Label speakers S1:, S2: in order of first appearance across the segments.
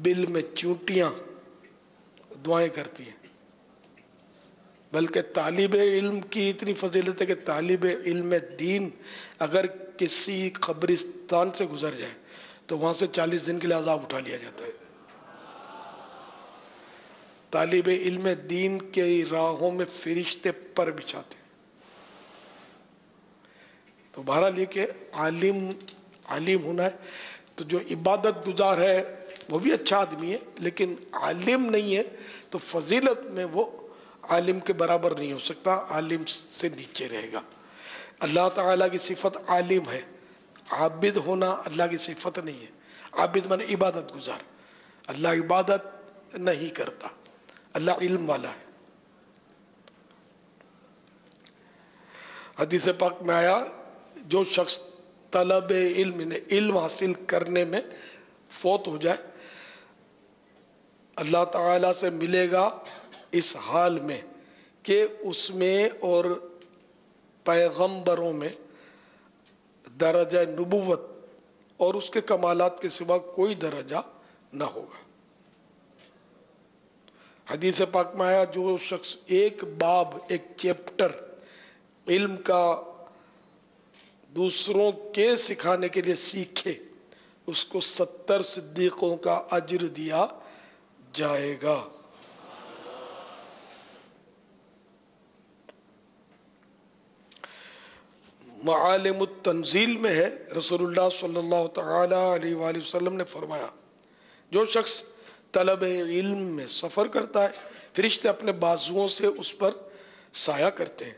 S1: بل میں چونٹیاں دعائیں کرتی ہیں، بلکہ طالب علم کی اتنی فضیلت ہے کہ طالب علم دین اگر کسی قبرستان سے گزر جائے تو وہاں سے 40 دن کے لیے عذاب اٹھا لیا جاتا ہے۔ طالب علم دین کے راہوں میں فرشتے پر بچھاتے ہیں۔ تو بہرحال یہ کہ عالم ہونا ہے، تو جو عبادت گزار ہے وہ بھی اچھا آدمی ہے، لیکن عالم نہیں ہے تو فضیلت میں وہ عالم کے برابر نہیں ہو سکتا، عالم سے نیچے رہے گا۔ اللہ تعالیٰ کی صفت عالم ہے، عابد ہونا اللہ کی صفت نہیں ہے۔ عابد مانے عبادت گزار، اللہ عبادت نہیں کرتا، اللہ علم والا ہے۔ حدیث پاک میں آیا جو شخص طلب علم حاصل کرنے میں فوت ہو جائے، اللہ تعالیٰ سے ملے گا اس حال میں کہ اس میں اور پیغمبروں میں درجہ نبوت اور اس کے کمالات کے سوا کوئی درجہ نہ ہوگا۔ حدیث پاک میں آیا جو شخص ایک باب، ایک چیپٹر علم کا دوسروں کے سکھانے کے لیے سیکھے، اس کو 70 صدیقوں کا اجر دیا جائے گا۔ معالم التنزیل میں ہے، رسول اللہ صلی اللہ تعالی علیہ وآلہ وسلم نے فرمایا جو شخص طلب علم میں سفر کرتا ہے، فرشتے اپنے بازوؤں سے اس پر سایہ کرتے ہیں،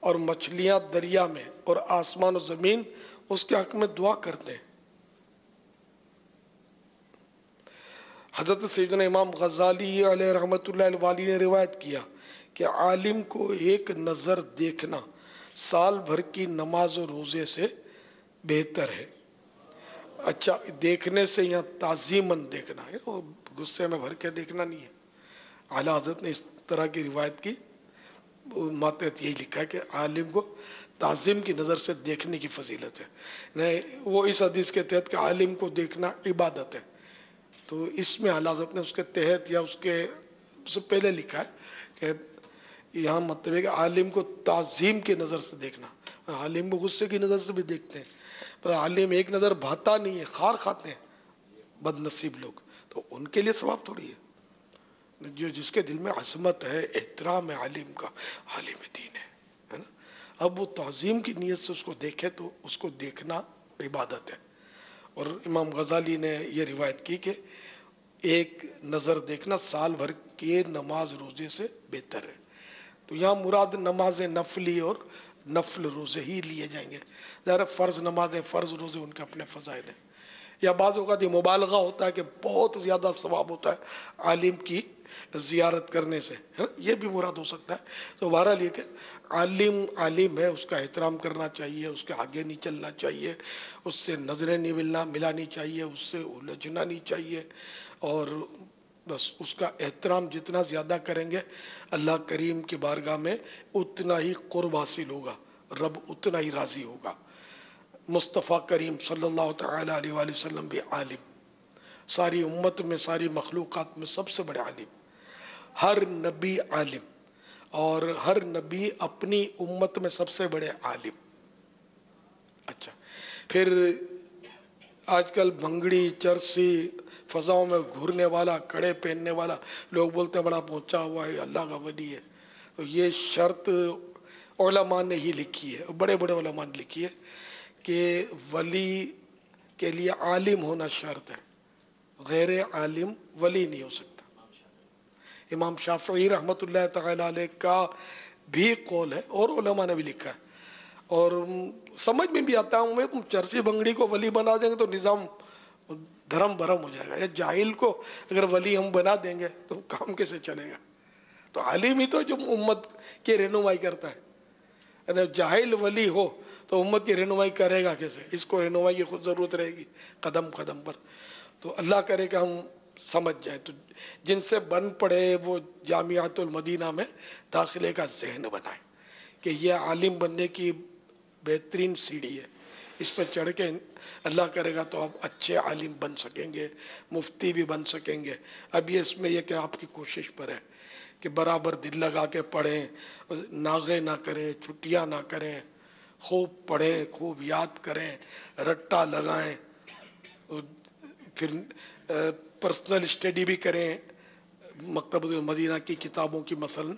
S1: اور مچھلیاں دریا میں اور آسمان و زمین اس کے حق میں دعا کرتے ہیں۔ حضرت سیدنا امام غزالی علیہ رحمۃ اللہ علیہ نے روایت کیا کہ عالم کو ایک نظر دیکھنا سال بھر کی نماز و روزے سے بہتر ہے۔ اچھا، دیکھنے سے یہاں تعظیماً دیکھنا ہے، وہ غصے میں بھر کے دیکھنا نہیں ہے۔ اعلیٰ حضرت نے اس طرح کی روایت کی، ماتحت یہی لکھا ہے کہ عالم کو تعظیم کی نظر سے دیکھنے کی فضیلت ہے۔ وہ اس حدیث کے تحت کہ عالم کو دیکھنا عبادت ہے، تو اس میں اعلیٰ حضرت نے اس کے تحت یا اس کے سے پہلے لکھا ہے کہ یہاں مطلب ہے کہ عالم کو تعظیم کی نظر سے دیکھنا۔ عالم کو غصے کی نظر سے بھی دیکھتے ہیں، پر عالم ایک نظر بھاتا نہیں ہے، خار کھاتے ہیں بد نصیب لوگ، تو ان کے لیے ثواب تھوڑی ہے۔ جو جس کے دل میں عظمت ہے، احترام ہے عالم کا، عالم دین ہے نا، اب وہ تعظیم کی نیت سے اس کو دیکھے تو اس کو دیکھنا عبادت ہے۔ اور امام غزالی نے یہ روایت کی کہ ایک نظر دیکھنا سال بھر کے نماز روزے سے بہتر ہے۔ تو یہاں مراد نماز نفلی اور نفل روزے ہی لیے جائیں گے، ظاہر فرض نمازیں، فرض روزے ان کے اپنے فضائل ہیں۔ یا بعض اوقات یہ مبالغہ ہوتا ہے کہ بہت زیادہ ثواب ہوتا ہے عالم کی زیارت کرنے سے، یہ بھی مراد ہو سکتا ہے۔ تو بہرحال یہ کہ عالم ہے، اس کا احترام کرنا چاہیے، اس کے آگے نہیں چلنا چاہیے، اس سے نظریں نہیں ملانی چاہیے، اس سے الجھنا نہیں چاہیے، اور بس اس کا احترام جتنا زیادہ کریں گے اللہ کریم کی بارگاہ میں اتنا ہی قرب حاصل ہوگا، رب اتنا ہی راضی ہوگا۔ مصطفیٰ کریم صلی اللہ تعالی علیہ وآلہ وسلم بھی عالم، ساری امت میں، ساری مخلوقات میں سب سے بڑے عالم، ہر نبی عالم، اور ہر نبی اپنی امت میں سب سے بڑے عالم۔ اچھا، پھر آج کل بھنگڑی، چرسی، فضاؤں میں گھورنے والا، کڑے پہننے والا، لوگ بولتے ہیں بڑا پہنچا ہوا ہے، اللہ کا ولی ہے، تو یہ شرط علماء نے ہی لکھی ہے، بڑے بڑے علماء نے لکھی ہے کہ ولی کے لیے عالم ہونا شرط ہے، غیر عالم ولی نہیں ہو سکتا۔ امام شافعی رحمۃ اللہ تعالی علیہ کا بھی قول ہے، اور علماء نے بھی لکھا ہے، اور سمجھ میں بھی آتا ہوں میں، چرسی بنگڑی کو ولی بنا دیں گے تو نظام دھرم بھرم ہو جائے گا، یا جاہل کو اگر ولی ہم بنا دیں گے تو کام کیسے چلے گا؟ تو عالم ہی تو جو امت کی رہنمائی کرتا ہے، اگر جاہل ولی ہو تو امت کی رہنمائی کرے گا کیسے؟ اس کو رہنمائی کی خود ضرورت رہے گی قدم قدم پر۔ تو اللہ کرے کہ ہم سمجھ جائیں، تو جن سے بن پڑے وہ جامعۃ المدینہ میں داخلے کا ذہن بنائیں کہ یہ عالم بننے کی بہترین سیڑھی ہے۔ اس پہ چڑھ کے اللہ کرے گا تو آپ اچھے عالم بن سکیں گے، مفتی بھی بن سکیں گے۔ اب یہ اس میں یہ کہ آپ کی کوشش پر ہے کہ برابر دل لگا کے پڑھیں، ناغے نہ کریں، چھٹیاں نہ کریں، خوب پڑھیں، خوب یاد کریں، رٹا لگائیں، اور پھر پرسنل اسٹڈی بھی کریں مکتبۃ المدینہ کی کتابوں کی مثلا،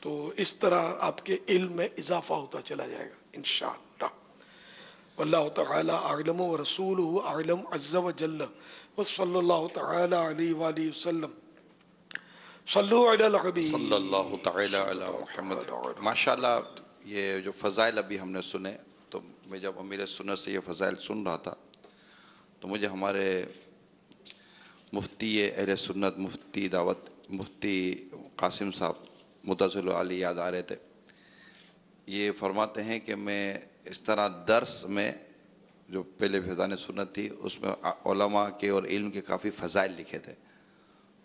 S1: تو اس طرح آپ کے علم میں اضافہ ہوتا چلا جائے گا انشاءاللہ۔ واللہ تعالی اعلم ورسولہ اعلم عز وجل، وصلی اللہ تعالی علیہ وآلہ وسلم۔ صلو علی
S2: صلی اللہ
S1: الحبیب
S2: تعالی
S1: صلی
S2: علی
S1: اللہ
S2: محمد۔
S1: تعالی علی
S2: ماشاءاللہ، یہ جو فضائل ابھی ہم نے سنے، تو میں جب امیر سنت سے یہ فضائل سن رہا تھا تو مجھے ہمارے مفتی اہل سنت، مفتی دعوت، مفتی قاسم صاحب متضل علی یاد آ رہے تھے۔ یہ فرماتے ہیں کہ میں اس طرح درس میں، جو پہلے فیضان سنت تھی اس میں علماء کے اور علم کے کافی فضائل لکھے تھے،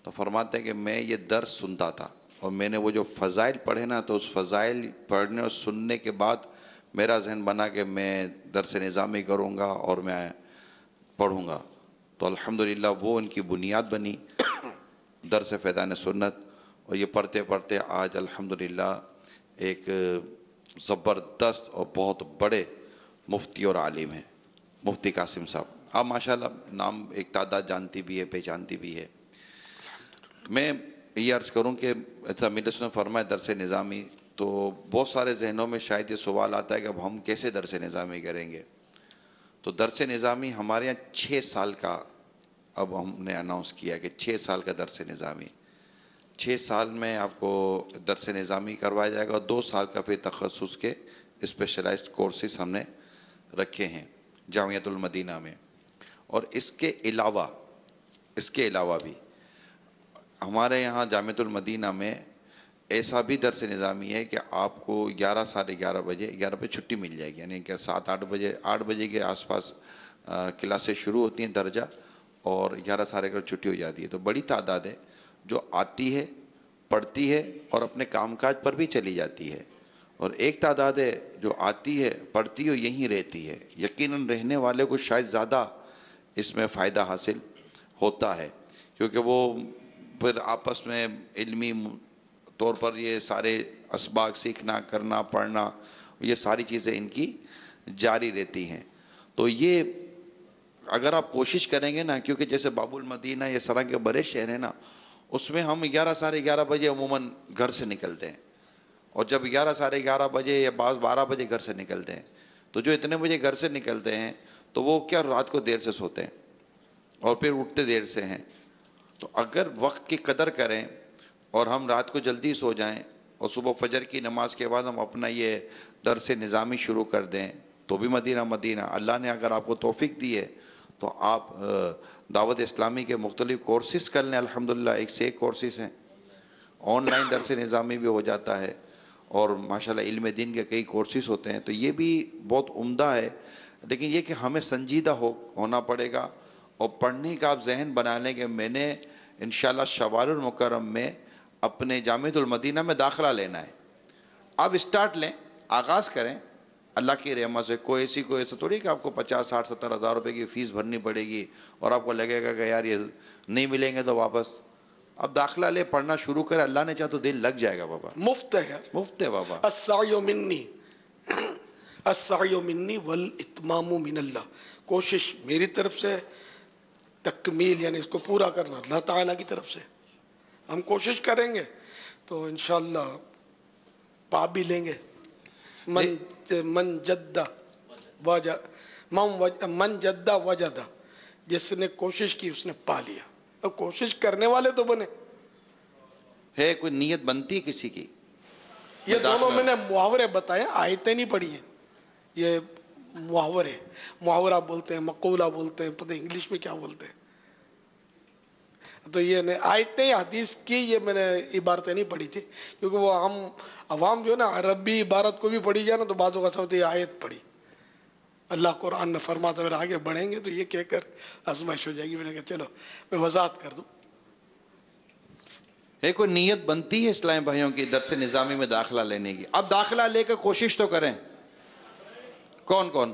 S2: تو فرماتے ہیں کہ میں یہ درس سنتا تھا اور میں نے وہ جو فضائل پڑھے نا، تو اس فضائل پڑھنے اور سننے کے بعد میرا ذہن بنا کہ میں درس نظامی کروں گا اور میں پڑھوں گا، تو الحمدللہ وہ ان کی بنیاد بنی درس فیضان سنت، اور یہ پڑھتے پڑھتے آج الحمدللہ ایک زبردست اور بہت بڑے مفتی اور عالم ہیں مفتی قاسم صاحب۔ آپ ماشاءاللہ نام ایک تعداد جانتی بھی ہے، پہچانتی بھی ہے۔ میں یہ عرض کروں کہ ایسا امیر نے فرمایا درس نظامی، تو بہت سارے ذہنوں میں شاید یہ سوال آتا ہے کہ اب ہم کیسے درس نظامی کریں گے؟ تو درس نظامی ہمارے یہاں 6 سال کا اب ہم نے اناؤنس کیا کہ 6 سال کا درس نظامی، 6 سال میں آپ کو درس نظامی کروایا جائے گا، اور 2 سال کا پھر تخصص کے اسپیشلائزڈ کورسز ہم نے رکھے ہیں جامعۃ المدینہ میں۔ اور اس کے علاوہ بھی ہمارے یہاں جامعۃ المدینہ میں ایسا بھی درس نظامی ہے کہ آپ کو 11 ساڑھے 11 بجے 11 بجے چھٹی مل جائے گی، یعنی کہ 8 بجے کے آس پاس کلاسیں شروع ہوتی ہیں درجہ، اور 11 ساڑھے 11 چھٹی ہو جاتی ہے۔ تو بڑی تعداد ہے جو آتی ہے، پڑھتی ہے اور اپنے کام کاج پر بھی چلی جاتی ہے، اور ایک تعداد ہے جو آتی ہے، پڑھتی ہے اور یہیں رہتی ہے۔ یقیناً رہنے والے کو شاید زیادہ اس میں فائدہ حاصل ہوتا ہے، کیونکہ وہ پھر آپس میں علمی طور پر یہ سارے اسباق سیکھنا، کرنا، پڑھنا، یہ ساری چیزیں ان کی جاری رہتی ہیں۔ تو یہ اگر آپ کوشش کریں گے نا، کیونکہ جیسے باب المدینہ یہ طرح کے بڑے شہر ہیں نا، اس میں ہم 11 ساڑھے 11 بجے عموماً گھر سے نکلتے ہیں، اور جب 11 ساڑھے 11 بجے یا بعض 12 بجے گھر سے نکلتے ہیں، تو جو اتنے بجے گھر سے نکلتے ہیں تو وہ کیا رات کو دیر سے سوتے ہیں اور پھر اٹھتے دیر سے ہیں۔ تو اگر وقت کی قدر کریں اور ہم رات کو جلدی سو جائیں اور صبح فجر کی نماز کے بعد ہم اپنا یہ درس نظامی شروع کر دیں، تو بھی مدینہ اللہ نے اگر آپ کو توفیق دی ہے تو آپ دعوت اسلامی کے مختلف کورسز کر لیں۔ الحمدللہ 1 سے 1 کورسز ہیں، آن لائن درس نظامی بھی ہو جاتا ہے، اور ماشاءاللہ علم دین کے کئی کورسز ہوتے ہیں، تو یہ بھی بہت عمدہ ہے۔ لیکن یہ کہ ہمیں سنجیدہ ہونا پڑے گا، اور پڑھنے کا آپ ذہن بنا لیں کہ میں نے انشاءاللہ شوال المکرم میں اپنے جامعۃ المدینہ میں داخلہ لینا ہے۔ آپ اسٹارٹ لیں، آغاز کریں، اللہ کی رحمت سے کوئی ایسا تھوڑی کہ آپ کو 50 60 70 ہزار روپے کی فیس بھرنی پڑے گی اور آپ کو لگے گا کہ یار یہ نہیں ملیں گے تو واپس۔ اب داخلہ لے، پڑھنا شروع کرے، اللہ نے چاہا تو دل لگ جائے گا بابا،
S1: مفت ہے یار۔
S2: مفت ہے بابا۔
S1: السعی منی، السعی منی والاتمام من اللہ، کوشش میری طرف سے، تکمیل یعنی اس کو پورا کرنا اللہ تعالیٰ کی طرف سے۔ ہم کوشش کریں گے تو انشاءاللہ پا بھی لیں گے۔ من جدہ من جدہ وجدہ، جس نے کوشش کی اس نے پا لیا۔ اب کوشش کرنے والے تو بنے۔
S2: ہے کوئی نیت بنتی ہے کسی کی؟
S1: یہ دونوں میں نے محاورے بتائے، آیتیں نہیں پڑھی ہیں، یہ محاورے، محاورہ بولتے ہیں، مقولہ بولتے ہیں، پتہ انگلش میں کیا بولتے ہیں۔ تو یہ آیتیں حدیث کی یہ میں نے عبارتیں نہیں پڑھی تھی، کیونکہ وہ عوام جو ہے نا عربی عبارت کو بھی پڑھی جائے نا تو بعضوں کا سمجھتے یہ آیت پڑھی۔ اللہ قرآن میں فرماتا ہے، اگر آگے بڑھیں گے تو یہ کہہ کر آزمائش ہو جائے گی۔ میں نے کہا چلو میں وضاحت کر دوں۔
S2: ہے کوئی نیت بنتی ہے اسلامی بھائیوں کی درس نظامی میں داخلہ لینے کی؟ اب داخلہ لے کر کوشش تو کریں۔ کون کون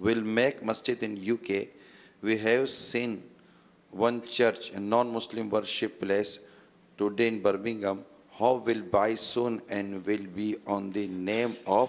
S2: will make masjid in UK. We have seen one church, a non-Muslim worship place today in Birmingham. How will buy soon and will be on the name of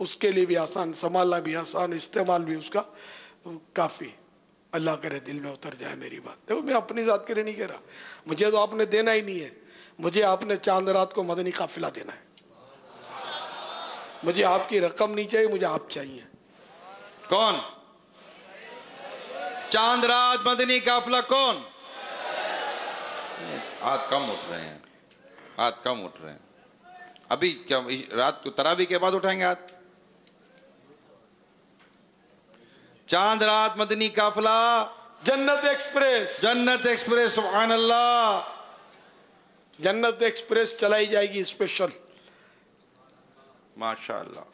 S1: اس کے لیے بھی آسان، سنبھالنا بھی آسان، استعمال بھی اس کا کافی. اللہ کرے دل میں اتر جائے میری بات. دیکھو میں اپنی ذات کے لیے نہیں کہہ رہا، مجھے تو آپ نے دینا ہی نہیں ہے. مجھے آپ نے چاند رات کو مدنی قافلہ دینا ہے. مجھے آپ کی رقم نہیں چاہیے، مجھے آپ چاہیے.
S2: کون چاند رات مدنی قافلہ کون؟ ہاتھ کم اٹھ رہے ہیں، ہاتھ کم اٹھ رہے ہیں. ابھی کیا رات کو تراویح کے بعد اٹھائیں گے ہاتھ؟ چاند رات مدنی قافلہ،
S1: جنت ایکسپریس،
S2: جنت ایکسپریس، سبحان اللہ.
S1: جنت ایکسپریس چلائی جائے گی اسپیشل.
S2: ماشاء اللہ.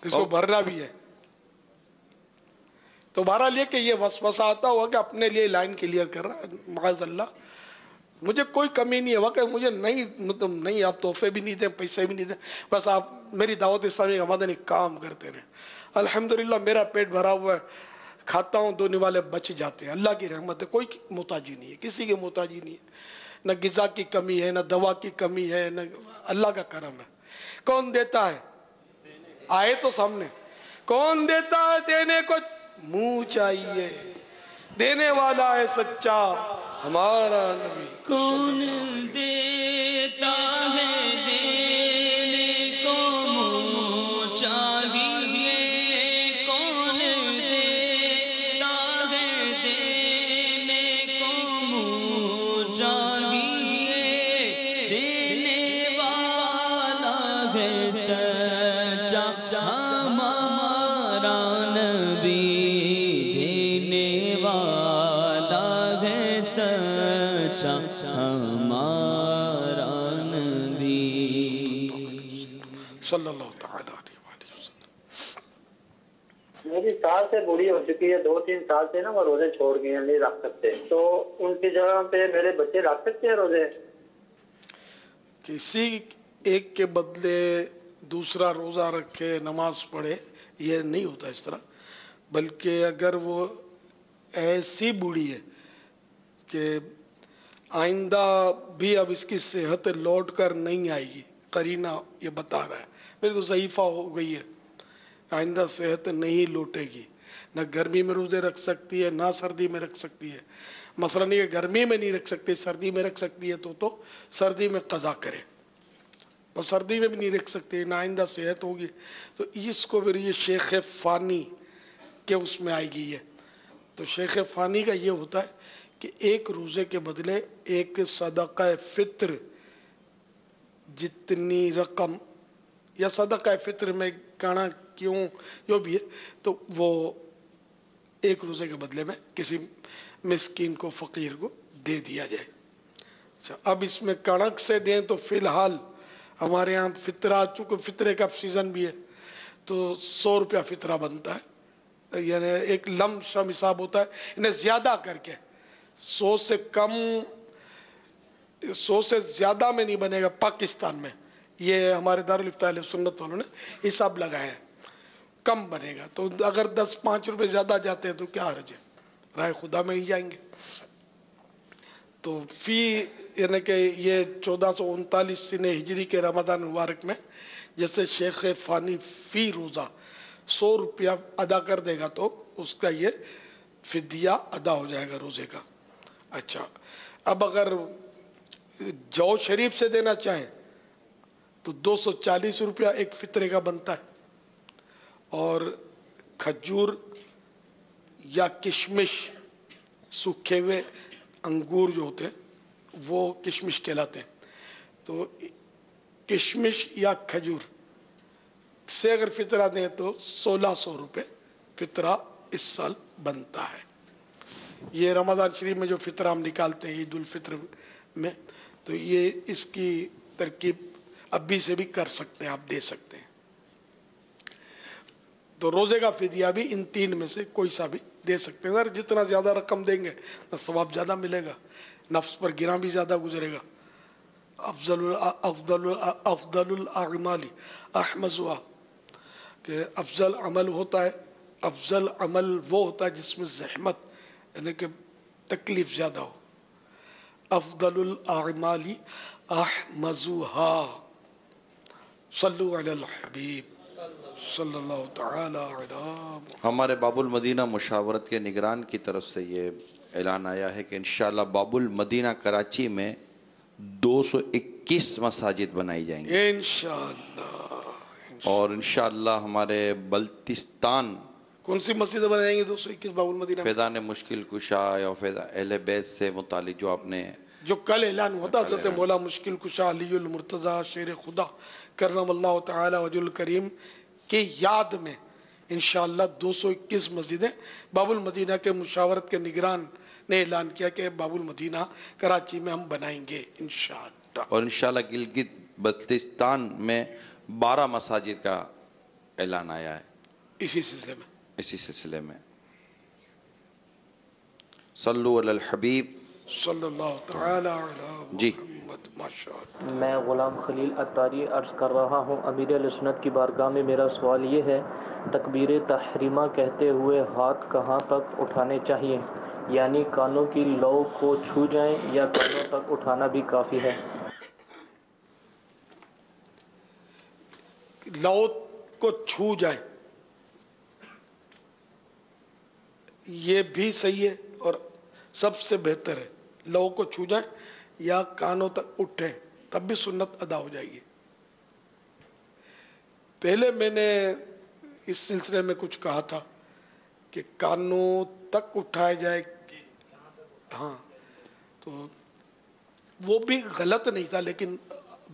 S1: اس کو بھرنا بھی ہے. تو بہرحال یہ کہ یہ وسوسہ آتا ہوا کہ اپنے لیے لائن کلیئر کر رہا ہے. معاذ اللہ، مجھے کوئی کمی نہیں ہے. واقعی مجھے نہیں آپ تحفے بھی نہیں دیں، پیسے بھی نہیں دیں، بس آپ میری دعوت اسلامی کا مدنی کام کرتے رہیں. الحمدللہ میرا پیٹ بھرا ہوا ہے، کھاتا ہوں، دو نوالے بچ جاتے ہیں. اللہ کی رحمت ہے، کوئی محتاجی نہیں ہے، کسی کی محتاجی نہیں ہے. نہ غذا کی کمی ہے، نہ دوا کی کمی ہے، نہ اللہ کا کرم ہے. کون دیتا ہے؟ آئے تو سامنے. کون دیتا ہے؟ دینے کو منہ چاہیے، دینے والا ہے سچا ہمارا نبی.
S3: کون دیتا ہے؟ دینے کو منہ چاہیے. کون دیتا ہے؟ دینے کو منہ چاہیے. دینے والا ہے سچا ہمارا نبی. دینے والا ہے سچا ہمارا نبی.
S1: صلی اللہ تعالی علیہ وآلہ وسلم.
S4: میری سال سے بوڑھی ہو چکی ہے، 2-3 سال سے نا وہ روزے چھوڑ گئے ہیں، نہیں رکھ سکتے. تو ان کی جگہ پہ میرے بچے رکھ سکتے ہیں روزے؟
S1: کسی ایک کے بدلے دوسرا روزہ رکھے، نماز پڑھے، یہ نہیں ہوتا اس طرح. بلکہ اگر وہ ایسی بوڑھی ہے کہ آئندہ بھی اب اس کی صحت لوٹ کر نہیں آئے گی، قرینہ یہ بتا رہا ہے، بالکل ضعیفہ ہو گئی ہے، آئندہ صحت نہیں لوٹے گی، نہ گرمی میں روزے رکھ سکتی ہے، نہ سردی میں رکھ سکتی ہے. مثلا یہ گرمی میں نہیں رکھ سکتی، سردی میں رکھ سکتی ہے تو سردی میں قضا کرے. اور سردی میں بھی نہیں رکھ سکتی، نہ آئندہ صحت ہوگی، تو اس کو پھر یہ شیخ فانی کے اس میں آئے گی. یہ تو شیخ فانی کا یہ ہوتا ہے کہ ایک روزے کے بدلے ایک صدقہ فطر جتنی رقم، یا صدقہ فطر میں کہنا کیوں جو بھی ہے، تو وہ ایک روزے کے بدلے میں کسی مسکین کو، فقیر کو دے دیا جائے. اچھا، اب اس میں کڑک سے دیں تو فی الحال ہمارے ہاں فطرہ، چونکہ فطرے کا سیزن بھی ہے، تو 100 روپیہ فطرہ بنتا ہے. یعنی ایک لم شم حساب ہوتا ہے، انہیں زیادہ کر کے 100 سے کم، 100 سے زیادہ میں نہیں بنے گا پاکستان میں. یہ ہمارے دارالفتہ اہل سنت والوں نے حساب لگایا ہے، کم بنے گا. تو اگر 10-5 روپے زیادہ جاتے ہیں تو کیا حرج ہے، رائے خدا میں ہی جائیں گے. تو یعنی کہ یہ 1439 سن ہجری کے رمضان مبارک میں جیسے شیخ فانی فی روزہ 100 روپیہ ادا کر دے گا تو اس کا یہ فدیہ ادا ہو جائے گا روزے کا. اچھا، اب اگر جو شریف سے دینا چاہیں تو 240 روپیہ ایک فطرے کا بنتا ہے. اور کھجور یا کشمش، سوکھے ہوئے انگور جو ہوتے ہیں وہ کشمش کہلاتے ہیں، تو کشمش یا کھجور سے اگر فطرہ دیں تو 1600 روپے فطرہ اس سال بنتا ہے. یہ رمضان شریف میں جو فطرہ ہم نکالتے ہیں عید الفطر میں، تو یہ اس کی ترکیب ابھی سے بھی کر سکتے ہیں، آپ دے سکتے ہیں. تو روزے کا فدیہ بھی ان 3 میں سے کوئی سا بھی دے سکتے ہیں. جتنا زیادہ رقم دیں گے تو ثواب زیادہ ملے گا، نفس پر گراں بھی زیادہ گزرے گا. افضل الاعمال احمزها، کہ افضل عمل ہوتا ہے، افضل عمل وہ ہوتا ہے جس میں زحمت یعنی کہ تکلیف زیادہ ہو. افضل الاعمال احمزها، صلو علی الحبیب صلی اللہ تعالی علی محمد۔
S2: ہمارے باب المدینہ مشاورت کے نگران کی طرف سے یہ اعلان آیا ہے کہ انشاءاللہ باب المدینہ کراچی میں 221 مساجد بنائی جائیں گی،
S1: انشاءاللہ۔
S2: اور انشاءاللہ ہمارے بلتستان
S1: کون سی مسجد بنائیں گے 221 باب المدینہ میں؟
S2: فیضان مشکل کشا یا فیضان اہل بیت سے متعلق جو آپ نے
S1: جو کل اعلان ہوا تھا حضرت مولا مشکل کشا علی المرتضی شیر خدا کرم اللہ تعالی وجہ الکریم کی یاد میں انشاءاللہ 221 مسجدیں باب المدینہ کے مشاورت کے نگران نے اعلان کیا کہ باب المدینہ کراچی میں ہم بنائیں گے انشاءاللہ۔
S2: اور انشاءاللہ گلگت بلتستان میں 12 مساجد کا اعلان آیا ہے
S1: اسی سلسلے میں۔
S2: اسی سلسلے میں۔ صلو علی الحبیب
S1: صلی اللہ تعالی علی
S2: جی۔
S1: محمد۔ ماشاءاللہ۔
S5: میں غلام خلیل اتاری عرض کر رہا ہوں، امیر اہل سنت کی بارگاہ میں میرا سوال یہ ہے، تکبیر تحریمہ کہتے ہوئے ہاتھ کہاں تک اٹھانے چاہیے؟ یعنی کانوں کی لو کو چھو جائیں یا کانوں تک اٹھانا بھی کافی ہے؟
S1: لو کو چھو جائیں یہ بھی صحیح ہے اور سب سے بہتر ہے، لو کو چھو جائیں یا کانوں تک اٹھیں تب بھی سنت ادا ہو جائے گی۔ پہلے میں نے اس سلسلے میں کچھ کہا تھا کہ کانوں تک اٹھائے جائے، ہاں تو وہ بھی غلط نہیں تھا، لیکن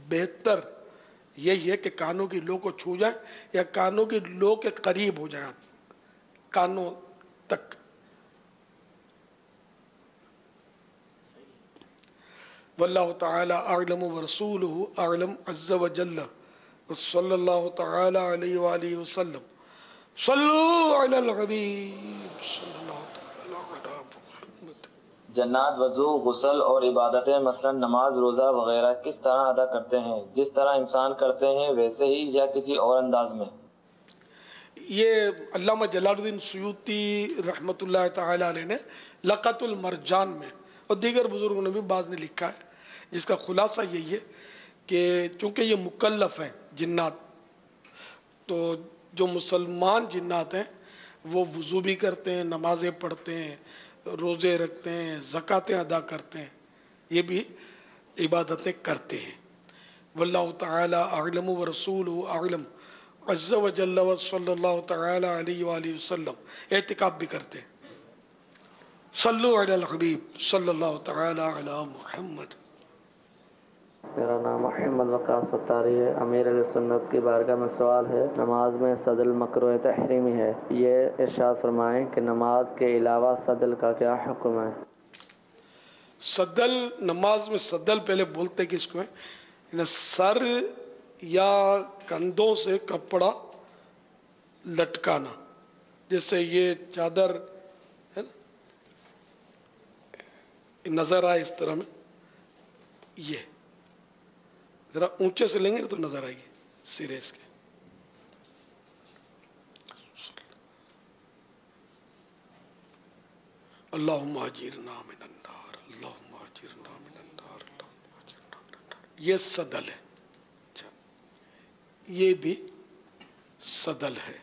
S1: بہتر یہی ہے کہ کانوں کی لو کو چھو جائیں یا کانوں کی لو کے قریب ہو جائیں، کانوں تک۔ واللہ تعالی اعلم ورسولہ اعلم عز وجل صلی اللہ تعالی علیہ وآلہ وسلم۔ صلو علی الحبیب صلی اللہ تعالی علی محمد۔
S6: جنات وضو، غسل اور عبادتیں مثلا نماز، روزہ وغیرہ کس طرح ادا کرتے ہیں؟ جس طرح انسان کرتے ہیں ویسے ہی یا کسی اور انداز میں؟
S1: یہ علامہ جلال الدین سیوطی رحمۃ اللہ تعالی علیہ نے لقط المرجان میں اور دیگر بزرگوں نے بھی بعض نے لکھا ہے، جس کا خلاصہ یہی ہے کہ چونکہ یہ مکلف ہیں جنات، تو جو مسلمان جنات ہیں وہ وضو بھی کرتے ہیں، نمازیں پڑھتے ہیں، روزے رکھتے ہیں، زکاتیں ادا کرتے ہیں، یہ بھی عبادتیں کرتے ہیں۔ واللہ تعالی اعلم ورسولہ اعلم عز وجل صلی اللہ تعالی علیہ وآلہ وسلم، اعتکاف بھی کرتے ہیں۔ صلو علی الحبیب صلی اللہ تعالی علی محمد۔
S5: میرا نام محمد وقاص ستاری ہے، امیر اہل سنت کی بارگاہ میں سوال ہے، نماز میں صدل مکروہ تحریمی ہے، یہ ارشاد فرمائیں کہ نماز کے علاوہ صدل کا کیا حکم ہے؟
S1: صدل، نماز میں صدل پہلے بولتے کس کو ہے؟ سر یا کندھوں سے کپڑا لٹکانا، جیسے یہ چادر ہے نا، نظر آئے اس طرح میں، یہ ذرا اونچے سے لیں گے تو نظر آئے گی سرے اس کے۔ اللہم اجرنا من النار، اللہم اجرنا من النار، اللہم اجرنا من النار، یہ صدل ہے۔ اچھا، یہ بھی صدل ہے،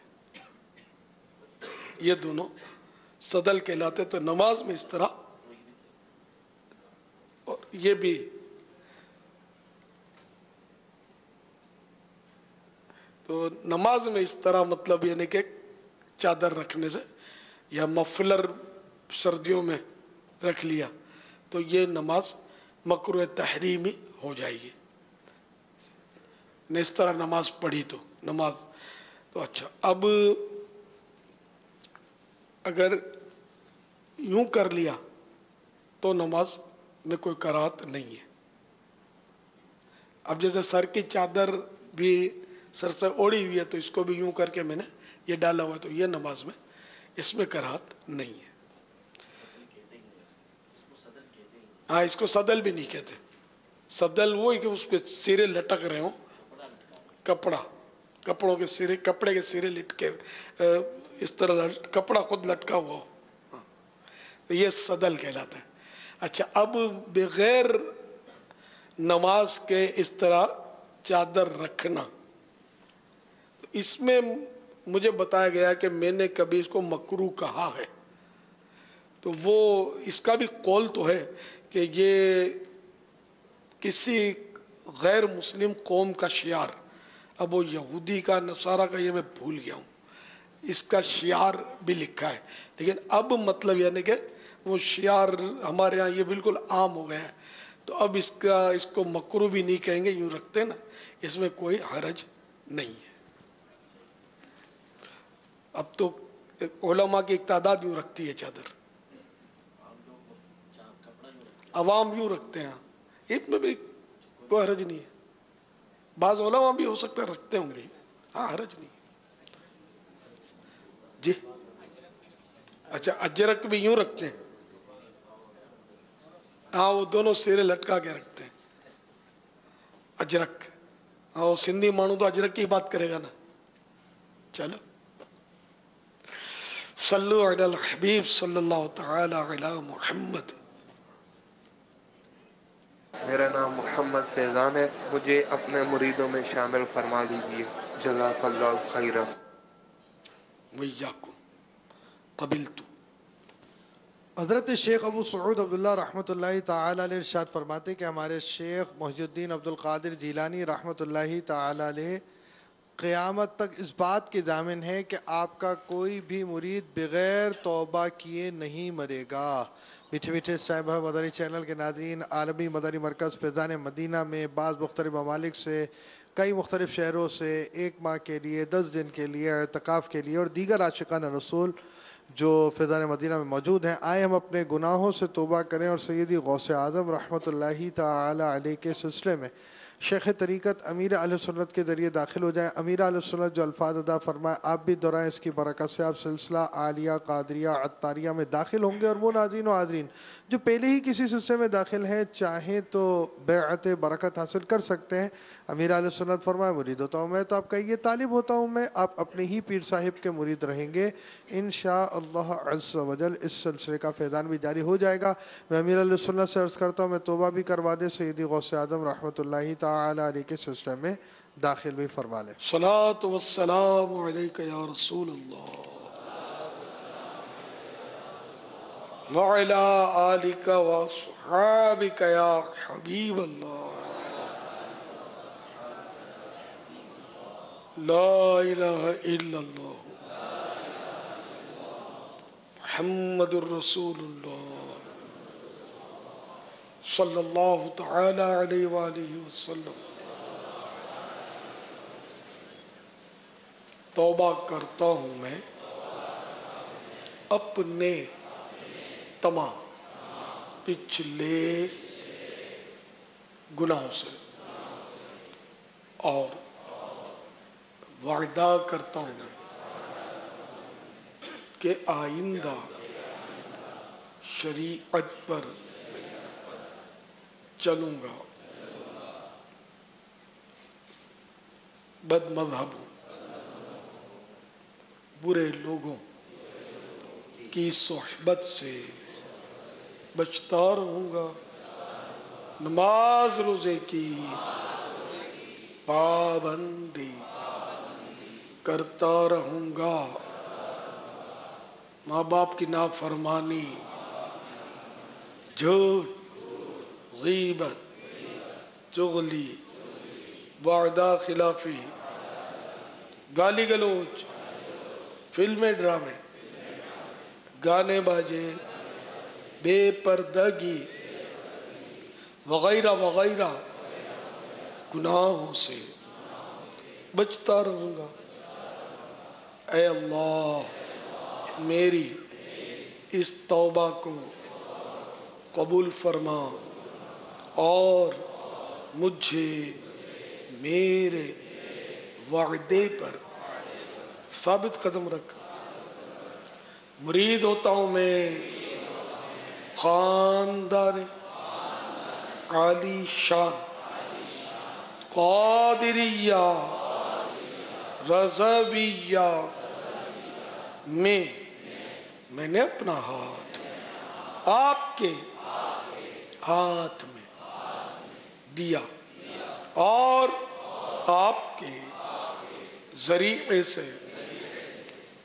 S1: یہ دونوں صدل کہلاتے۔ تو نماز میں اس طرح، اور یہ بھی تو نماز میں اس طرح، مطلب یعنی کہ چادر رکھنے سے یا مفلر سردیوں میں رکھ لیا تو یہ نماز مکروہ تحریمی ہو جائے گی، اس طرح نماز پڑھی تو نماز تو اچھا۔ اب اگر یوں کر لیا تو نماز میں کوئی کراہت نہیں ہے۔ اب جیسے سر کی چادر بھی سر سے اوڑی ہوئی ہے تو اس کو بھی یوں کر کے میں نے یہ ڈالا ہوا ہے، تو یہ نماز میں اس میں کراہت نہیں ہے۔ ہاں، اس کو صدل بھی نہیں کہتے، صدل وہ ہے کہ اس کے سرے لٹک رہے ہوں، کپڑوں کے سرے، کپڑے کے سرے لٹکے اس طرح کپڑا خود لٹکا ہوا ہو، یہ صدل کہلاتا ہے۔ اچھا، اب بغیر نماز کے اس طرح چادر رکھنا، اس میں مجھے بتایا گیا کہ میں نے کبھی اس کو مکروہ کہا ہے، تو وہ اس کا بھی قول تو ہے کہ یہ کسی غیر مسلم قوم کا شعار، اب وہ یہودی کا نصارہ کا یہ میں بھول گیا ہوں، اس کا شعار بھی لکھا ہے، لیکن اب مطلب یعنی کہ وہ شعار ہمارے ہاں یہ بالکل عام ہو گیا ہے، تو اب اس کو مکروہ بھی نہیں کہیں گے، یوں رکھتے ہیں نا، اس میں کوئی حرج نہیں ہے۔ اب تو علماء کی ایک تعداد یوں رکھتی ہے چادر، عوام یوں رکھتے ہیں، اس میں بھی کوئی حرج نہیں ہے، بعض علماء بھی ہو سکتا ہے رکھتے ہوں گے، ہاں حرج نہیں جی۔ اچھا اجرک بھی یوں رکھتے ہیں، ہاں وہ دونوں سیرے لٹکا کے رکھتے ہیں اجرک، ہاں وہ سندھی مانو تو اجرک کی بات کرے گا نا۔ چلو صلو علی الحبیب صلی اللہ تعالی علی محمد۔
S7: میرا نام محمد فیضان ہے، مجھے اپنے مریدوں میں شامل فرما لیجیے، جزاک اللہ خیرا۔
S1: ویاکم قبلت۔
S8: حضرت شیخ ابو سعود عبداللہ رحمۃ اللہ تعالی علیہ ارشاد فرماتے کہ ہمارے شیخ محی الدین عبد القادر جیلانی رحمۃ اللہ تعالی علیہ قیامت تک اس بات کے ضامن ہے کہ آپ کا کوئی بھی مرید بغیر توبہ کیے نہیں مرے گا۔ میٹھے میٹھے صاحب مدری چینل کے ناظرین، عالمی مدری مرکز فیضان مدینہ میں بعض مختلف ممالک سے، کئی مختلف شہروں سے 1 ماہ کے لیے، 10 دن کے لیے اعتکاف کے لیے اور دیگر عاشقان رسول جو فیضان مدینہ میں موجود ہیں، آئے ہم اپنے گناہوں سے توبہ کریں اور سیدی غوث اعظم رحمۃ اللہ تعالی علیہ کے سلسلے میں شیخ طریقت امیر اہل سنت کے ذریعے داخل ہو جائیں۔ امیر اہل سنت جو الفاظ ادا فرمائے آپ بھی دورائیں، اس کی برکت سے آپ سلسلہ عالیہ قادریہ عطاریہ میں داخل ہوں گے، اور وہ ناظرین و حاضرین جو پہلے ہی کسی سلسلے میں داخل ہیں چاہیں تو بیعت برکت حاصل کر سکتے ہیں۔ امیر اہل سنت فرمائے مرید ہوتا ہوں میں، تو آپ کہیے طالب ہوتا ہوں میں، آپ اپنے ہی پیر صاحب کے مرید رہیں گے انشاءاللہ عز و جل۔ اس سلسلے کا فیضان بھی جاری ہو جائے گا۔ میں امیر اہل سنت سے عرض کرتا ہوں میں توبہ بھی کروا دے، سیدی غوث اعظم رحمۃ اللہ تعالی علیہ کے سلسلے میں داخل بھی فرما لیں۔
S1: صلاۃ والسلام علیک یا رسول اللہ وعلی آلک واصحابک یا حبیب اللہ، لا الہ الا اللہ محمد الرسول اللہ صلی اللہ تعالی علیہ وآلہ وسلم۔ توبہ کرتا ہوں میں اپنے تمام پچھلے گناہوں سے، اور وعدہ کرتا ہوں کہ آئندہ شریعت پر چلوں گا، بد مذہبوں، برے لوگوں کی صحبت سے بچتا رہوں گا، نماز روزے کی پابندی کرتا رہوں گا، ماں باپ کی نافرمانی، جھوٹ، غیبت، چغلی، وعدہ خلافی، گالی گلوچ، فلمیں ڈرامے، گانے باجے، بے پردگی وغیرہ وغیرہ گناہوں سے بچتا رہوں گا۔ اے اللہ میری اس توبہ کو قبول فرما اور مجھے میرے وعدے پر ثابت قدم رکھ۔ مرید ہوتا ہوں میں خاندان عالی شان قادریہ رضویہ میں نے اپنا ہاتھ آپ کے ہاتھ میں دیا اور آپ کے ذریعے سے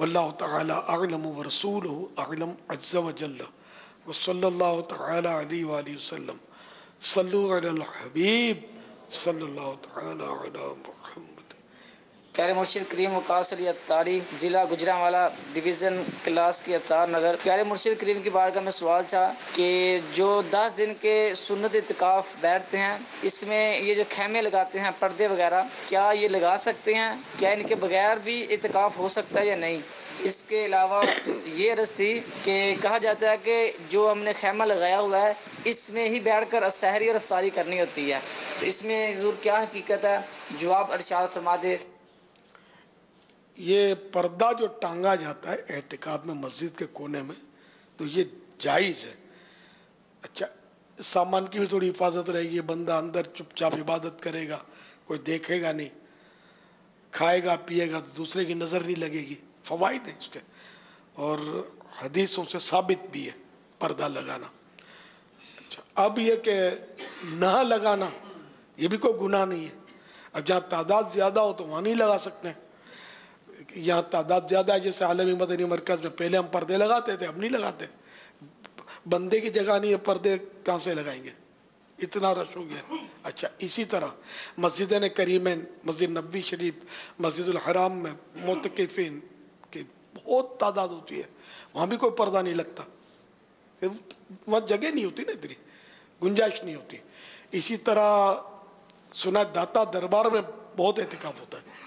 S1: واللہ تعالی اعلم ورسولہ اعلم عز وجل وصلی اللہ تعالی علیہ وآلہ وسلم صلو علی الحبیب صلی اللہ تعالی علی محمد.
S9: پیارے مرشد کریم وقاص علی اتاری، ضلع گجرانوالہ، ڈویژن کلاس کی اتار نگر. پیارے مرشد کریم کی بارگاہ میں سوال تھا کہ جو 10 دن کے سنت اعتکاف بیٹھتے ہیں، اس میں یہ جو خیمے لگاتے ہیں، پردے وغیرہ، کیا یہ لگا سکتے ہیں؟ کیا ان کے بغیر بھی اعتکاف ہو سکتا ہے یا نہیں؟ اس کے علاوہ یہ عرض تھی کہ کہا جاتا ہے کہ جو ہم نے خیمہ لگایا ہوا ہے اس میں ہی بیٹھ کر سحری اور افطاری کرنی ہوتی ہے، تو اس میں حضور کیا حقیقت ہے؟ جواب ارشاد فرما دے.
S1: یہ پردہ جو ٹانگا جاتا ہے اعتکاف میں مسجد کے کونے میں، تو یہ جائز ہے. اچھا، سامان کی بھی تھوڑی حفاظت رہے گی، بندہ اندر چپ چاپ عبادت کرے گا، کوئی دیکھے گا نہیں، کھائے گا پیے گا تو دوسرے کی نظر نہیں لگے گی. فوائد ہیں اس کے، اور حدیثوں سے ثابت بھی ہے پردہ لگانا. اچھا، اب یہ کہ نہ لگانا یہ بھی کوئی گناہ نہیں ہے. اب جہاں تعداد زیادہ ہو تو وہاں نہیں لگا سکتے ہیں. یہاں تعداد زیادہ ہے، جیسے عالمی مدنی مرکز میں پہلے ہم پردے لگاتے تھے، اب نہیں لگاتے. بندے کی جگہ نہیں ہے، پردے کہاں سے لگائیں گے، اتنا رش ہو گیا. اچھا، اسی طرح مسجدین کریمین، مسجد نبوی شریف، مسجد الحرام میں معتکفین کی بہت تعداد ہوتی ہے، وہاں بھی کوئی پردہ نہیں لگتا، وہاں جگہ نہیں ہوتی نا، اتنی گنجائش نہیں ہوتی. اسی طرح سنا داتا دربار میں بہت اعتکاف ہوتا ہے،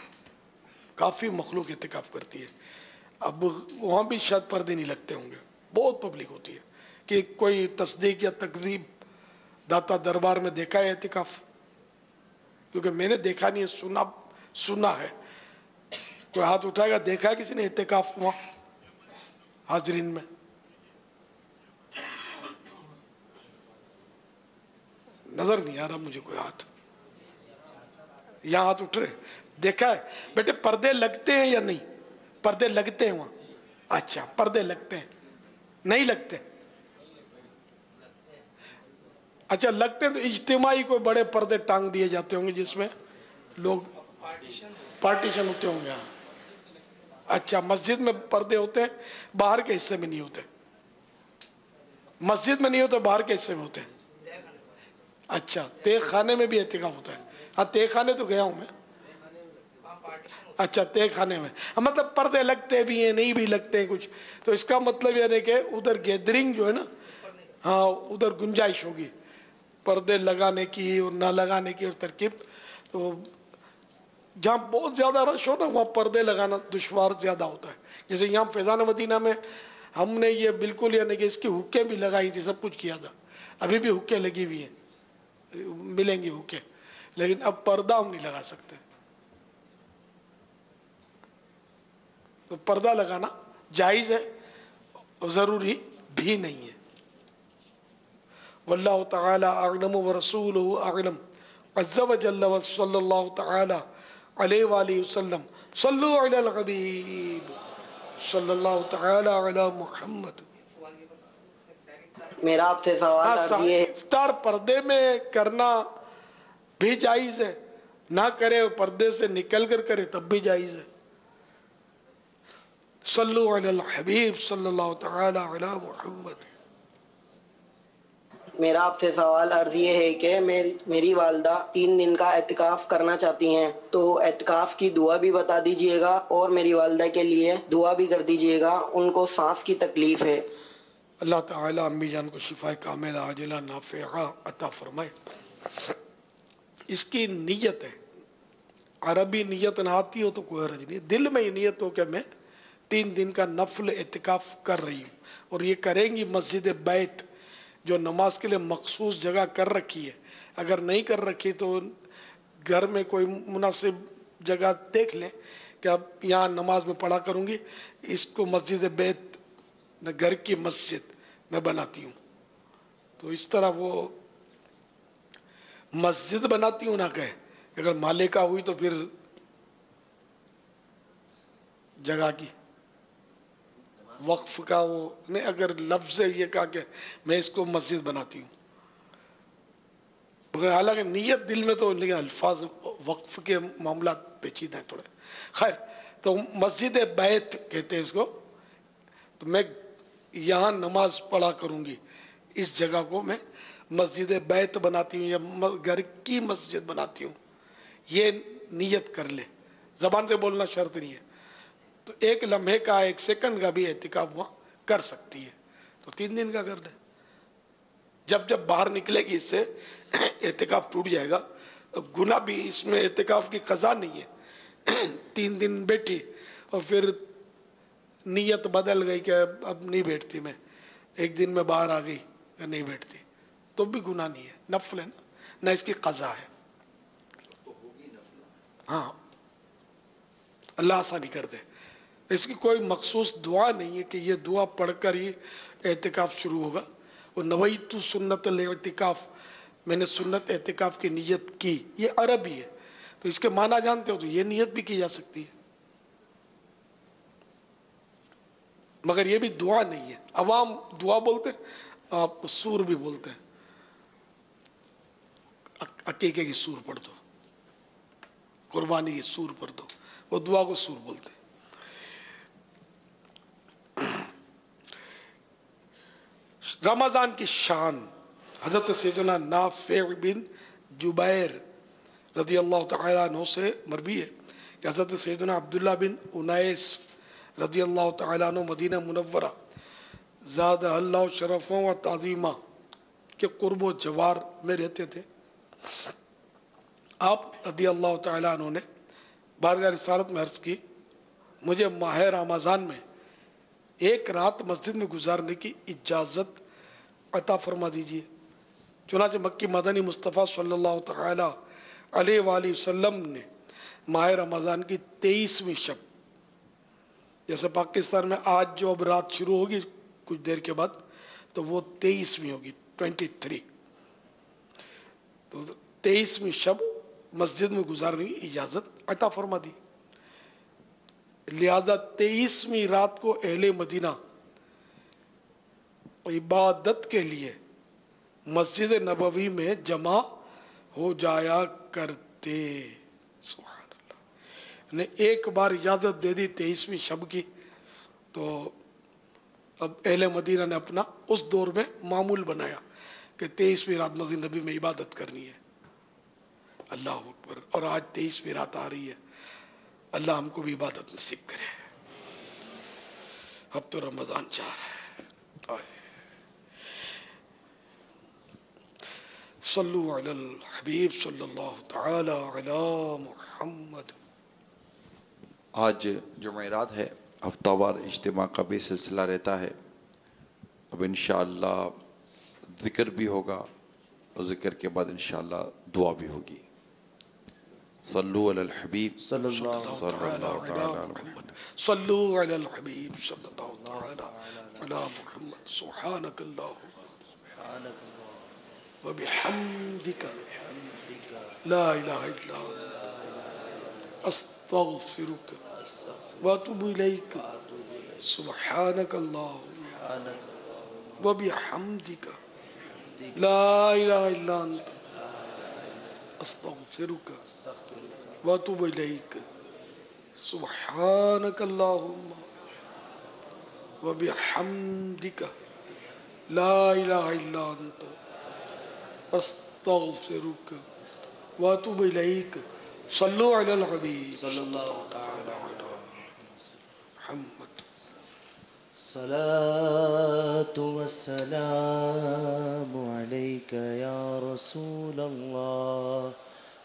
S1: کافی مخلوق اعتکاف کرتی ہے. اب وہاں بھی شاید پردے نہیں لگتے ہوں گے، بہت پبلک ہوتی ہے. کہ کوئی تصدیق یا تکذیب داتا دربار میں دیکھا ہے اعتکاف؟ کیونکہ میں نے دیکھا نہیں ہے، سنا ہے. کوئی ہاتھ اٹھائے گا، دیکھا ہے کسی نے اعتکاف وہاں حاضرین میں؟ نظر نہیں آ رہا مجھے کوئی ہاتھ. یہاں ہاتھ اٹھ رہے، دیکھا ہے؟ بیٹے پردے لگتے ہیں یا نہیں؟ پردے لگتے ہیں وہاں. اچھا، پردے لگتے ہیں، نہیں لگتے؟ اچھا، لگتے ہیں تو اجتماعی کوئی بڑے پردے ٹانگ دیے جاتے ہوں گے جس میں لوگ پارٹیشن ہوتے ہوں گے. اچھا، مسجد میں پردے ہوتے ہیں، باہر کے حصے میں نہیں ہوتے. مسجد میں نہیں ہوتے، باہر کے حصے میں ہوتے ہیں. اچھا، تیغ خانے میں بھی اعتکاف ہوتا ہے؟ ہاں، تیغ خانے تو گیا ہوں میں. اچھا، تیغ خانے میں مطلب پردے لگتے بھی ہیں، نہیں بھی لگتے ہیں کچھ. تو اس کا مطلب یہ ہے کہ ادھر گیدرنگ جو ہے نا، ہاں ادھر گنجائش ہوگی پردے لگانے کی اور نہ لگانے کی اور ترکیب. تو جہاں بہت زیادہ رش ہو نا وہاں پردے لگانا دشوار زیادہ ہوتا ہے. جیسے یہاں فیضان مدینہ میں ہم نے یہ بالکل یعنی کہ اس کی حکیں بھی لگائی تھی، سب کچھ کیا تھا. ابھی بھی حکیں لگی ہوئی ہیں، ملیں گی حکیں، لیکن اب پردہ ہم نہیں لگا سکتے. تو پردہ لگانا جائز ہے اور ضروری بھی نہیں ہے. واللہ تعالی اعلم ورسولہ اعلم عز وجل وصلی اللہ تعالی علیہ وآلہ وسلم صلو علی الحبیب صلی اللہ تعالی علی محمد.
S9: میرا آپ سے سوال یہ
S1: افطار پردے میں کرنا بھی جائز ہے، نہ کرے پردے سے نکل کر کرے تب بھی جائز ہے. صلو علی الحبیب صلی اللہ تعالی علی محمد.
S9: میرا آپ سے سوال عرض یہ ہے کہ میری والدہ 3 دن کا اعتکاف کرنا چاہتی ہیں، تو اعتکاف کی دعا بھی بتا دیجئے گا اور میری والدہ کے لیے دعا بھی کر دیجئے گا، ان کو سانس کی تکلیف ہے.
S1: اللہ تعالیٰ امی جان کو شفا کاملہ عاجلہ نافعہ عطا فرمائے. اس کی نیت ہے، عربی نیت نہ آتی ہو تو کوئی حرج نہیں، دل میں یہ نیت ہو کہ میں 3 دن کا نفل اعتکاف کر رہی ہوں. اور یہ کریں گی مسجد بیت جو نماز کے لیے مخصوص جگہ کر رکھی ہے. اگر نہیں کر رکھی تو گھر میں کوئی مناسب جگہ دیکھ لیں کہ اب یہاں نماز میں پڑھا کروں گی. اس کو مسجد بیت میں گھر کی مسجد میں بناتی ہوں. تو اس طرح وہ مسجد بناتی ہوں نہ کہے. اگر مالکہ ہوئی تو پھر جگہ کی وقف کا وہ نہیں، اگر لفظ یہ کہا کہ میں اس کو مسجد بناتی ہوں، حالانکہ نیت دل میں تو، لیکن الفاظ وقف کے معاملات پیچیدہ ہیں تھوڑے. خیر، تو مسجد بیت کہتے ہیں اس کو. تو میں یہاں نماز پڑھا کروں گی, اس جگہ کو میں مسجد بیت بناتی ہوں یا گھر کی مسجد بناتی ہوں, یہ نیت کر لے, زبان سے بولنا شرط نہیں ہے. تو ایک لمحے کا, ایک سیکنڈ کا بھی اعتکاف وہاں کر سکتی ہے, تو 3 دن کا کر لے. جب جب باہر نکلے گی اس سے اعتکاف ٹوٹ جائے گا. گناہ بھی اس میں اعتکاف کی قضا نہیں ہے. 3 دن بیٹھی اور پھر نیت بدل گئی کہ اب نہیں بیٹھتی میں, 1 دن میں باہر آ گئی کہ نہیں بیٹھتی, تو بھی گناہ نہیں ہے, نفل ہے نا, نہ اس کی قضا ہے. ہاں اللہ آسانی کر دے. اس کی کوئی مخصوص دعا نہیں ہے کہ یہ دعا پڑھ کر ہی اعتکاف شروع ہوگا. وہ نویت سنت الاعتکاف, میں نے سنت اعتکاف کی نیت کی, یہ عربی ہے تو اس کے معنی جانتے ہو تو یہ نیت بھی کی جا سکتی ہے, مگر یہ بھی دعا نہیں ہے. عوام دعا بولتے ہیں, آپ سور بھی بولتے ہیں. عقیقے کی سور پڑھ دو, قربانی کی سور پڑھ دو, وہ دعا کو سور بولتے ہیں. رمضان کی شان, حضرت سیدنا نافع بن جبیر رضی اللہ تعالیٰ عنہ سے مروی ہے کہ حضرت سیدنا عبداللہ بن انیس رضی اللہ تعالیٰ عنہ مدینہ منورہ زاد اللہ شرفوں و تعظیمہ کے قرب و جوار میں رہتے تھے. آپ رضی اللہ تعالیٰ عنہ نے بارگاہ رسالت میں عرض کی, مجھے ماہ رمضان میں ایک رات مسجد میں گزارنے کی اجازت عطا فرما دیجیے. چنانچہ مکی مدنی مصطفیٰ صلی اللہ تعالی علیہ وآلہ وسلم نے ماہ رمضان کی 23ویں شب, جیسے پاکستان میں آج جو اب رات شروع ہوگی کچھ دیر کے بعد, تو وہ 23ویں ہوگی, 23, تو 23ویں شب مسجد میں گزارنے کی اجازت عطا فرما دی. لہذا 23ویں رات کو اہل مدینہ عبادت کے لیے مسجد نبوی میں جمع ہو جایا کرتے. سبحان اللہ, نے ایک بار اجازت دے دی 23ویں شب کی, تو اب اہل مدینہ نے اپنا اس دور میں معمول بنایا کہ 23ویں رات مسجد نبی میں عبادت کرنی ہے. اللہ اکبر. اور آج 23ویں رات آ رہی ہے, اللہ ہم کو بھی عبادت نصیب کرے. اب تو رمضان جا رہا ہے. صلو علی الحبیب صلی اللہ تعالی علی محمد.
S2: آج جمعرات ہے, ہفتہ وار اجتماع کا بھی سلسلہ رہتا ہے. اب انشاءاللہ ذکر بھی ہوگا اور ذکر کے بعد انشاءاللہ دعا بھی ہوگی. صلو علی الحبیب
S1: صلی اللہ تعالی علی محمد. صلو علی الحبیب صلی اللہ تعالی علی محمد. سبحانک اللہم وبحمدک لا الہ الا انت استغفرک واتوب الیک. سبحانک اللہم وبحمدک لا الہ الا انت استغفرک واتوب الیک. سبحانک اللہم وبحمدک لا الہ الا انت استغفرک واتوب الیک. صلو علی الحبیب صلی اللہ تعالی علی محمد.
S3: الصلاة والسلام عليك يا رسول الله.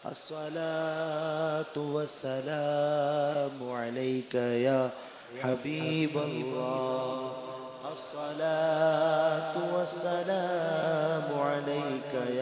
S3: الصلاة والسلام عليك يا حبيب الله. الصلاة والسلام عليك يا